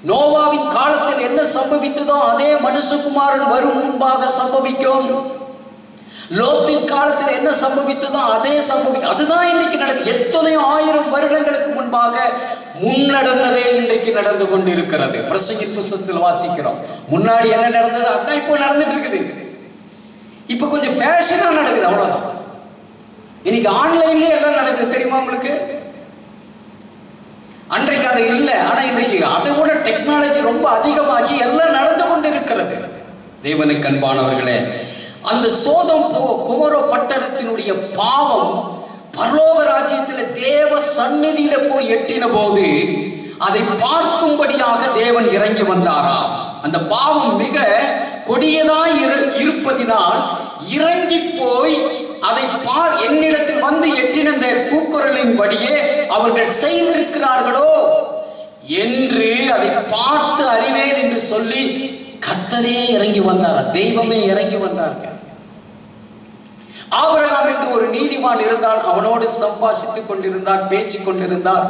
நோவாவின் காலத்தில் என்ன சம்பவித்ததோ அதே மனுஷகுமாரன் வரும் முன்பாக சம்பவிக்கும். லோத்தின் காலத்தில் என்ன சம்பவித்ததோ அதே சம்பவிக்கும். அதுதான் இன்னைக்கு நடக்கும். எத்தனையோ 1000 வருடங்களுக்கு முன்பாக முன்னடந்ததே இன்றைக்கு நடந்து கொண்டு இருக்கிறது. பிரசங்கி புஸ்தகத்தில் வாசிக்கிறோம். முன்னாடி என்ன நடந்தது அதான் இப்போ நடந்துட்டு இருக்குது. இப்ப கொஞ்சம் ஃபேஷனா நடக்குது, அவ்வளவுதான். இன்னைக்கு ஆன்லைன்லயே எல்லாம் நடக்குது, தெரியுமா உங்களுக்கு? அன்றைக்கு அது இல்லை. ஆனா இன்றைக்கு அதை விட டெக்னாலஜி ரொம்ப அதிகமாகி எல்லாம் நடந்து கொண்டு இருக்கிறது. தேவனுக்கு அன்பானவர்களே, அந்த சோதம் குமரோ பட்டணத்தினுடைய பாவம் பரலோக ராஜ்யத்தில் தேவ சந்நிதியில போய் எட்டின போது அதை பார்க்கும்படியாக தேவன் இறங்கி வந்தாராம். அந்த பாவம் மிக கொடியதாய் இருப்பதினால் இறங்கி போய் அதை என்னிடத்தில் வந்து எட்டின அந்த கூக்குரலின்படியே அவர்கள் செய்திருக்கிறார்களோ என்று அதை பார்த்து அறிவேன் என்று சொல்லி கர்த்தரே இறங்கி வந்தார். தெய்வமே இறங்கி வந்தார்கள். ஆபிரகாம் என்று ஒரு நீதிமான் இருந்தான். அவனோடு சம்பாஷித்துக் கொண்டிருந்தார், பேசிக் கொண்டிருந்தார்.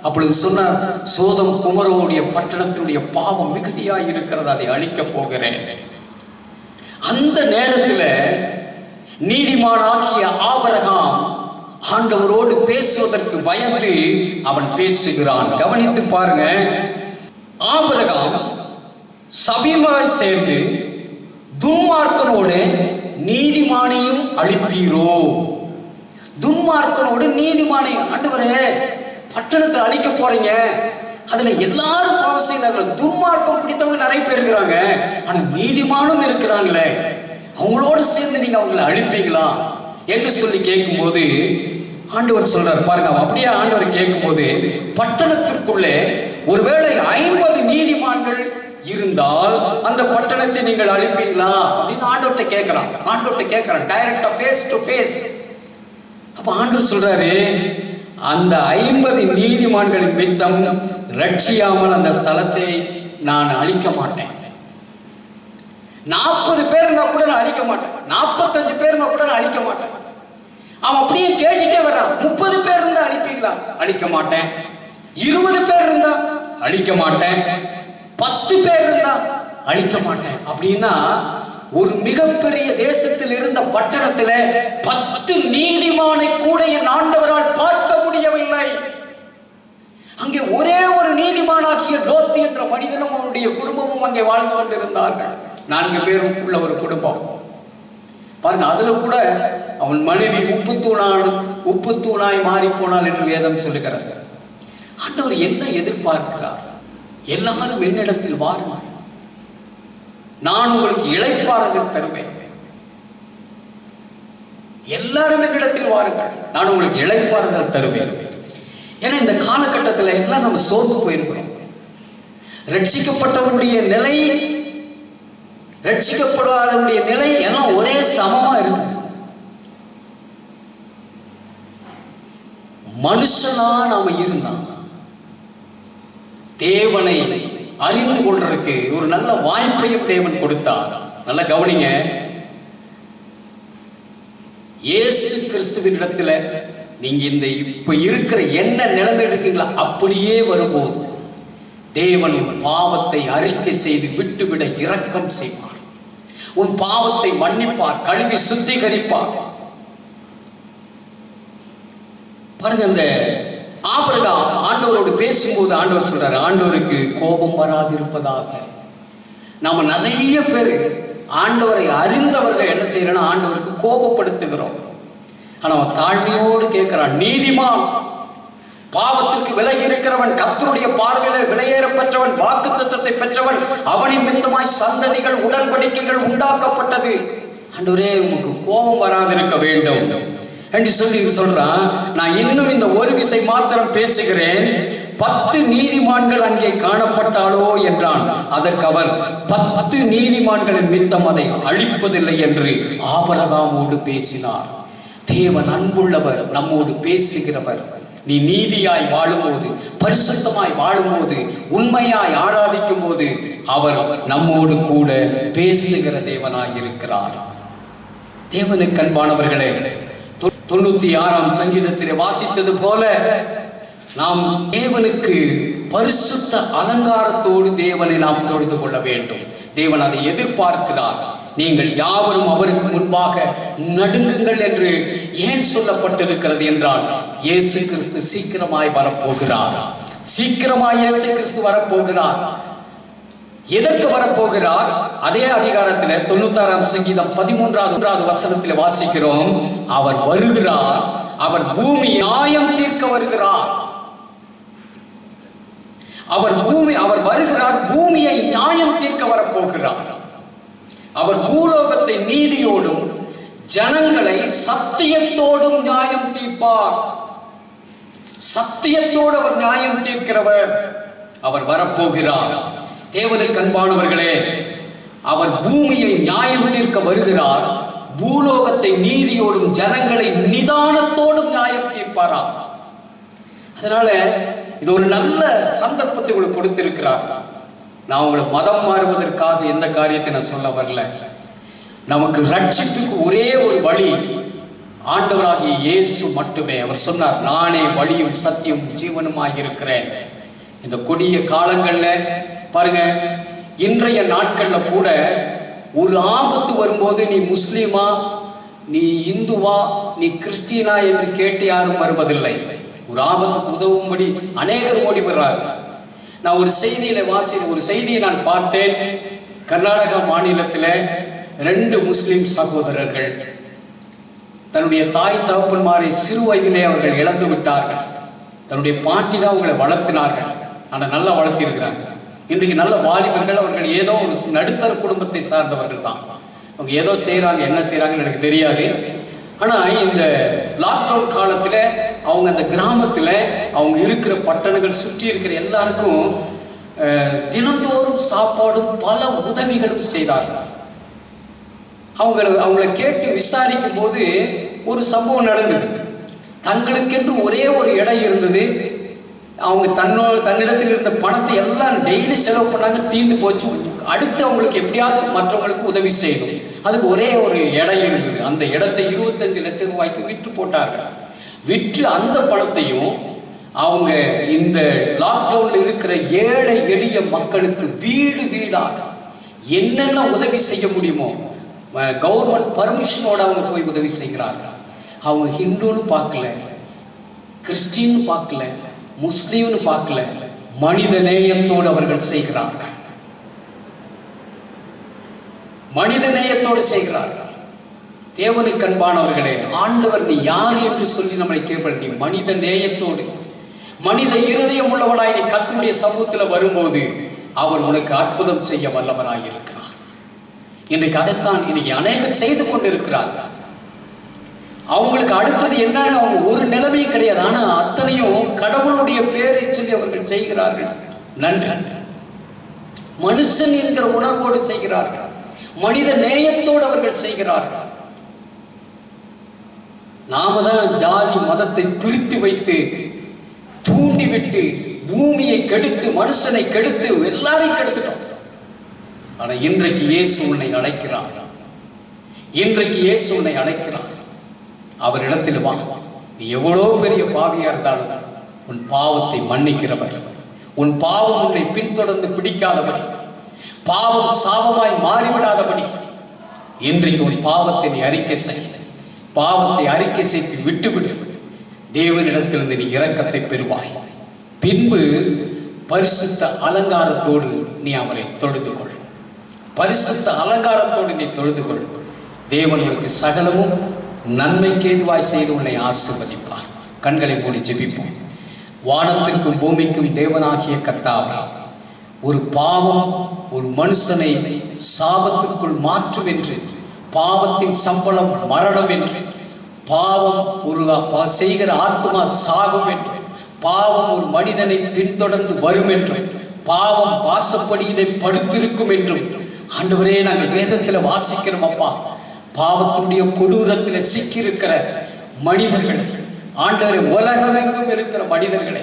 அப்பொழுது சொன்னார், சோதம் குமரோவுடைய பட்டணத்தினுடைய பாவம் மிகுதியாய் இருக்கிறது, அதை அழிக்கப் போகிறேன். அந்த நேரத்தில் நீதிமானாகிய ஆபிரகாம் ஆண்டவரோடு பேசுவதற்கு பயந்து அவன் பேசுகிறான். கவனித்து பாருங்க. ஆபிரகாம் சபீமாய் சேர்ந்து துன்மார்க்கனோடு நீதிமானையும் அழிப்பீரோ? துன்மார்க்கனோடு நீதிமானையும். ஆண்டவரே, பட்டணத்தை அழிக்க போறீங்க, அதுல எல்லாரும் பாவம் செய்யறாங்க, துன்மார்க்கம் பிடித்தவங்க நிறைய பேர் இருக்கிறாங்க, ஆனா நீதிமானும் இருக்கிறாங்களே, அவங்களோடு சேர்ந்து நீங்க அவங்களை அழிப்பீங்களா என்று சொல்லி கேட்கும் போது ஆண்டவர் சொல்றார் பாருங்க. அப்படியே ஆண்டவர் கேட்கும் போது, பட்டணத்திற்குள்ளே ஒருவேளை 50 நீதிமான்கள் இருந்தால் அந்த பட்டணத்தை நீங்கள் அழிப்பீங்களா அப்படின்னு ஆண்டவர்கிட்ட கேட்கிறான். டைரக்டா ஃபேஸ் டு ஃபேஸ். அப்ப ஆண்டவர் சொல்றாரு, அந்த 50 நீதிமான்களின் மித்தம் ரட்சியாமல் அந்த ஸ்தலத்தை நான் அழிக்க மாட்டேன். 40 பேர் இருந்தா கூட நான் அழிக்க மாட்டேன், 45 பேர் இருந்தா கூட நான் அழிக்க மாட்டேன். அவன் அப்படியே கேட்டுட்டே வர்றான். 30 பேர் இருந்தா அழிப்பீங்களா? அழிக்க மாட்டேன். 20 பேர் இருந்தா அழிக்க மாட்டேன். 10 பேர் இருந்தா அழிக்க மாட்டேன். அப்படின்னா ஒரு மிகப்பெரிய தேசத்தில் இருந்த பட்டணத்துல 10 நீதிமானை கூட என் ஆண்டவரால் பார்க்க முடியவில்லை. அங்கே ஒரே ஒரு நீதிமானாகிய லோத் என்ற மனிதனும் அவனுடைய குடும்பமும் அங்கே வாழ்ந்து கொண்டிருந்தார்கள். 4 பேரும் உள்ள ஒரு குடும்பம் பாருங்க. அதுல கூட அவன் மனைவி உப்பு தூணாய் மாறி போனாள் என்று வேதம் சொல்லுகிறது. ஆண்டவர் என்ன எதிர்பார்க்கிறார்? எல்லாரும் என்னிடத்தில் வாருங்கள், நான் உங்களுக்கு இளைப்பாறுதல் தருவேன். எல்லாரும் என்னிடத்தில் வாருங்கள், நான் உங்களுக்கு இளைப்பாறுதல் தருவேன். ஏன்னா இந்த காலகட்டத்தில் எல்லாம் நம்ம சோர்ந்து போயிருக்கிறோம். ரட்சிக்கப்பட்டவருடைய நிலை, ரட்சிக்கப்படுவதனுடைய நிலை எல்லாம் ஒரே சமமா இருக்கு. மனுஷனா நாம இருந்தான் தேவனை அறிந்து கொள்றதுக்கு ஒரு நல்ல வாய்ப்பையும் தேவன் கொடுத்தார். நல்ல கவனிங்க. இயேசு கிறிஸ்துவின் இடத்துல நீங்க இந்த இப்ப இருக்கிற என்ன நிலைமை இருக்கீங்களா அப்படியே வரும்போது தேவன் பாவத்தை அறிக்கை செய்து விட்டுவிட இரக்கம் செய்வார். உன் பாவத்தை மன்னிப்பார், கழுவி சுத்திகரிப்பார். பாருங்க, அந்த ஆபிரகாம் ஆண்டவரோடு பேசும்போது ஆண்டவர் சொல்றாரு, ஆண்டவருக்கு கோபம் வராதிருப்பதாக. நாம நிறைய பேர் ஆண்டவரை அறிந்தவர்கள் என்ன செய்யறோம்னா ஆண்டவருக்கு கோபப்படுத்துகிறோம். ஆனா அவன் தாழ்மையோடு கேட்கிறான், நீதிமான், பாவத்திற்கு விலகி இருக்கிறவன், கர்த்தருடைய பார்வையில விலையேறப்பெற்றவன், வாக்குத்தத்தத்தை பெற்றவன், அவனின் மித்தமாய் சந்ததிகள் உடன்படிக்கைகள் உண்டாக்கப்பட்டது. ஆண்டவரே, உனக்கு கோபம் வராதிருக்க வேண்டும் என்று சொல்லி சொல்றான். நான் இன்னும் இந்த ஒரு விசை மாத்திரம் பேசுகிறேன், 10 நீதிமான்கள் அங்கே காணப்பட்டாலோ என்றான். அதற்கு அவர் 10 நீதிமான்களின் மித்தம் அதை அழிப்பதில்லை என்று ஆபிரகாமோடு பேசினார். தேவன் அன்புள்ளவர், நம்மோடு பேசுகிறவர். நீ நீதியாய் வாழும்போது, பரிசுத்தமாய் வாழும்போது, உண்மையாய் ஆராதிக்கும் போது அவர் நம்மோடு கூட பேசுகிற தேவனாய் இருக்கிறார். தேவனுக்கு அன்பானவர்களே, 96ஆம் சங்கீதத்திலே வாசித்தது போல நாம் தேவனுக்கு பரிசுத்த அலங்காரத்தோடு தேவனை நாம் தொழுது கொள்ள வேண்டும். தேவன் அதை எதிர்பார்க்கிறார். நீங்கள் யாவரும் அவருக்கு முன்பாக நடுங்குங்கள் என்று ஏன் சொல்லப்பட்டிருக்கிறது என்றால், இயேசு கிறிஸ்து சீக்கிரமாய் வரப்போகிறார். சீக்கிரமாய் இயேசு கிறிஸ்து வரப்போகிறார். எதற்கு வரப்போகிறார்? அதே அதிகாரத்தில் 96ஆம் சங்கீதம் 13வது வசனத்தில் வாசிக்கிறோம், அவர் வருகிறார், அவர் பூமி நியாயம் தீர்க்க வருகிறார். அவர் வருகிறார், பூமியை நியாயம் தீர்க்க வரப்போகிறார். அவர் பூலோகத்தை நீதியோடும் ஜனங்களை சத்தியத்தோடும் நியாயம் தீர்ப்பார். சத்தியத்தோடு அவர் நியாயம் தீர்க்கிறவர். அவர் வரப்போகிறார். தேவனுக்கு அன்பானவர்களே, அவர் பூமியை நியாயம் தீர்க்க வருகிறார். பூலோகத்தை நீதியோடும் ஜனங்களை நிதானத்தோடும் நியாயம் தீர்ப்பாரா. அதனால இது ஒரு நல்ல சந்தர்ப்பத்தை உங்களுக்கு கொடுத்திருக்கிறார். நான் உங்களை மதம் மாறுவதற்காக எந்த காரியத்தை நான் சொல்ல வரல. நமக்கு ரட்சிப்புக்கு ஒரே ஒரு வழி ஆண்டவராகிய இயேசு மட்டுமே. அவர் சொன்னார், நானே வழியும் சத்தியம் ஜீவனுமாய் இருக்கிறேன். இந்த கொடிய காலங்கள்ல பாருங்க, இன்றைய நாட்கள்ல கூட ஒரு ஆபத்து வரும்போது நீ முஸ்லீமா, நீ இந்துவா, நீ கிறிஸ்டியனா என்று கேட்டு யாரும் வருவதில்லை. ஒரு ஆபத்துக்கு உதவும்படி அநேகர் ஓடி வர்றார். நான் ஒரு செய்தியை நான் பார்த்தேன். கர்நாடகா மாநிலத்தில் 2 முஸ்லிம் சகோதரர்கள் தன்னுடைய தாய் தகப்பன்மாரை சிறு வயதிலே அவர்கள் இழந்து விட்டார்கள். தன்னுடைய பாட்டி தான் அவங்களை வளர்த்தினார்கள். ஆனால் நல்லா வளர்த்திருக்கிறாங்க. இன்றைக்கு நல்ல வாலிபர்கள். அவர்கள் ஏதோ ஒரு நடுத்தர குடும்பத்தை சார்ந்தவர்கள் தான். அவங்க ஏதோ செய்கிறாங்க, என்ன செய்கிறாங்கன்னு எனக்கு தெரியாது. ஆனால் இந்த லாக்டவுன் காலத்தில் அவங்க அந்த கிராமத்தில் அவங்க இருக்கிற பட்டணங்கள் சுற்றி இருக்கிற எல்லாருக்கும் தினந்தோறும் சாப்பாடும் பல உதவிகளும் செய்தார்கள். அவங்கள கேட்டு விசாரிக்கும் போது ஒரு சம்பவம் நடந்தது. தங்களுக்கென்று ஒரே ஒரு இடம் இருந்தது. அவங்க தன்னிடத்தில் இருந்த பணத்தை எல்லாம் டெய்லி செலவு பண்ணாங்க, தீர்ந்து போச்சு. அடுத்து அவங்களுக்கு எப்படியாவது மற்றவங்களுக்கு உதவி செய்யணும். அதுக்கு ஒரே ஒரு இடம் இருந்தது. அந்த இடத்தை 25 லட்சம் ரூபாய்க்கு விற்று போட்டார்கள். விற்று அந்த பணத்தையும் அவங்க இந்த லாக்டவுன்ல இருக்கிற ஏழை எளிய மக்களுக்கு வீடு வீடாக என்னென்ன உதவி செய்ய முடியுமோ கவர்மெண்ட் பர்மிஷனோட அவங்க போய் உதவி செய்கிறார்கள். அவங்க ஹிந்துன்னு பார்க்கல, கிறிஸ்டின்னு பார்க்கல, முஸ்லீம்னு பார்க்கல, மனித நேயத்தோடு அவர்கள் செய்கிறார்கள். மனித நேயத்தோடு செய்கிறார்கள். தேவனுக்கு அன்பானவர்களே, ஆண்டவர் நீ யார் என்று சொல்லி நம்மளை கேட்பார். நீ மனித நேயத்தோடு, மனித இருதயம் உள்ளவனாய் நீ கர்த்தருடைய சமூகத்தில் வரும்போது அவர் உனக்கு அற்புதம் செய்ய வல்லவராய் இருக்கிறார். இன்றைக்கு அதைத்தான் இன்னைக்கு அநேகர் செய்து கொண்டிருக்கிறார்கள். அவங்களுக்கு அடுத்தது என்னன்னு அவங்க ஒரு நிலைமையும் கிடையாது. ஆனா அத்தனையும் கடவுளுடைய பேரை சொல்லி அவர்கள் செய்கிறார்கள். நன்றி. மனுஷன் என்கிற உணர்வோடு செய்கிறார்கள். மனித நேயத்தோடு அவர்கள் செய்கிறார்கள். நாம தான் ஜாதி மதத்தை பிரித்து வைத்து தூண்டிவிட்டு பூமியை கெடுத்து மனுஷனை கெடுத்து எல்லாரையும் கெடுத்துட்டோம். ஆனா இன்றைக்கு இயேசு உன்னை அழைக்கிறார். இன்றைக்கு இயேசு உன்னை அழைக்கிறார். அவரிடத்தில் வா. நீ எவ்வளோ பெரிய பாவியா இருந்தாலும் உன் பாவத்தை மன்னிக்கிறவர். உன் பாவம் உன்னை பின்தொடர்ந்து பிடிக்காதபடி, பாவம் சாபமாய் மாறிவிடாதபடி இன்றைக்கு உன் பாவத்தை நீ அறிக்கை செய். பாவத்தை அறிக்கை செய்து விட்டுவிடு. தேவனிடத்திலிருந்து நீ இரக்கத்தை பெறுவாய். பின்பு பரிசுத்த அலங்காரத்தோடு நீ அவரை தொழுது கொள். பரிசுத்த அலங்காரத்தோடு நீ தொழுது கொள். தேவன் உனக்கு சகலமும் நன்மைக்கு ஏதுவாய் செய்து உன்னை ஆசீர்வதிப்பார். கண்களை மூடி ஜெபிப்போம். வானத்திற்கும் பூமிக்கும் தேவனாகிய கர்த்தாவே, ஒரு பாவம் ஒரு மனுஷனை சாபத்திற்குள் மாற்றும் என்று, பாவத்தின் சம்பளம் மரணம் என்று, பாவம் ஒரு செய்கிற ஆத்மா சாகும் என்று, பாவம் ஒரு மனிதனை பின்தொடர்ந்து வரும் என்றும், பாவம் வாசப்படியிலே படுத்திருக்கும் என்றும் ஆண்டவரே நாங்கள் வேதத்தில் வாசிக்கிறோம். அப்பா, பாவத்தினுடைய கொடூரத்தில் சிக்கியிருக்கிற மனிதர்களை, ஆண்டவரே உலகமெங்கும் இருக்கிற மனிதர்களை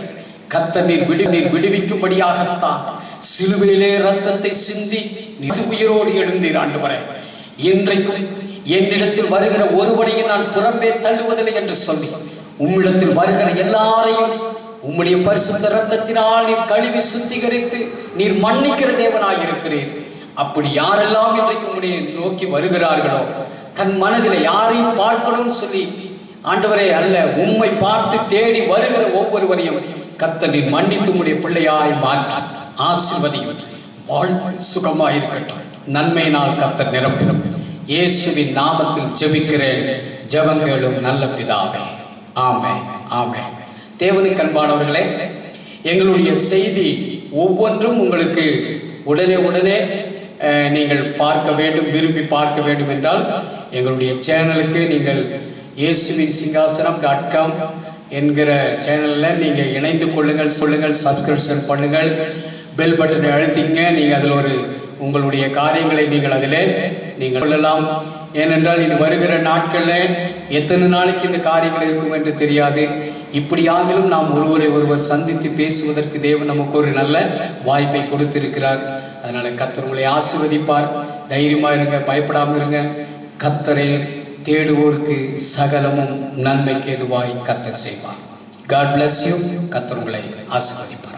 கர்த்தர் நீர் விடுவிக்கும்படியாகத்தான் சிலுவையிலே ரத்தத்தை சிந்தி நீர் உயிரோடு எழுந்தீர். ஆண்டவரே, இன்றைக்கும் என்னிடத்தில் வருகிற ஒருவனையும் நான் புறம்பே தள்ளுவதில்லை என்று சொல்லி உம்மிடத்தில் வருகிற எல்லாரையும் உம்முடைய பரிசுத்த ரத்தத்தினால் நீர் கழுவி சுத்திகரித்து நீர் மன்னிக்கிற தேவனாக இருக்கிறீர். அப்படி யாரெல்லாம் இன்றைக்கு உம்முடைய நோக்கி வருகிறார்களோ, தன் மனதில் யாரையும் பார்க்கணும்னு சொல்லி ஆண்டவரே அல்ல, உம்மை பார்த்து தேடி வருகிற ஒவ்வொருவரையும் கர்த்தர் நீர் மன்னித்து உம்முடைய பிள்ளையாய் மாற்றி ஆசீர்வதியும். வாழ்வு சுகமாயிருக்கட்டும். நன்மையினால் கர்த்தர் நிரப்பும். இயேசுவின் நாமத்தில் ஜெபிக்கிறேன். ஜெபங்களும் நல்ல பிதாவே. ஆமென், ஆமென். தேவனுக்கு அன்பானவர்களே, எங்களுடைய செய்தி ஒவ்வொன்றும் உங்களுக்கு உடனே நீங்கள் பார்க்க வேண்டும், விரும்பி பார்க்க வேண்டும் என்றால் எங்களுடைய சேனலுக்கு நீங்கள் இயேசுவின் சிங்காசனம்.com என்கிற சேனலில் நீங்கள் இணைந்து கொள்ளுங்கள், சப்ஸ்கிரிப்ஷன் பண்ணுங்கள், பெல் பட்டனை அழுத்திங்க. நீங்கள் அதில் உங்களுடைய காரியங்களை நீங்கள் அதில் நீங்கள் கொள்ளலாம். ஏனென்றால் இது வருகிற நாட்களில் எத்தனை நாளைக்கு இந்த காரியங்கள் இருக்கும் என்று தெரியாது. இப்படியாகிலும் நாம் ஒருவர் சந்தித்து பேசுவதற்கு தேவன் நமக்கு ஒரு நல்ல வாய்ப்பை கொடுத்திருக்கிறார். அதனால் கர்த்தர் உங்களை ஆசீர்வதிப்பார். தைரியமாக இருங்க, பயப்படாமல் இருங்க. கர்த்தரை தேடுவோருக்கு சகலமும் நன்மைக்கு எதுவாய் கர்த்தர் செய்வார். God bless you. கர்த்தர் உங்களை ஆசீர்வதிப்பார்.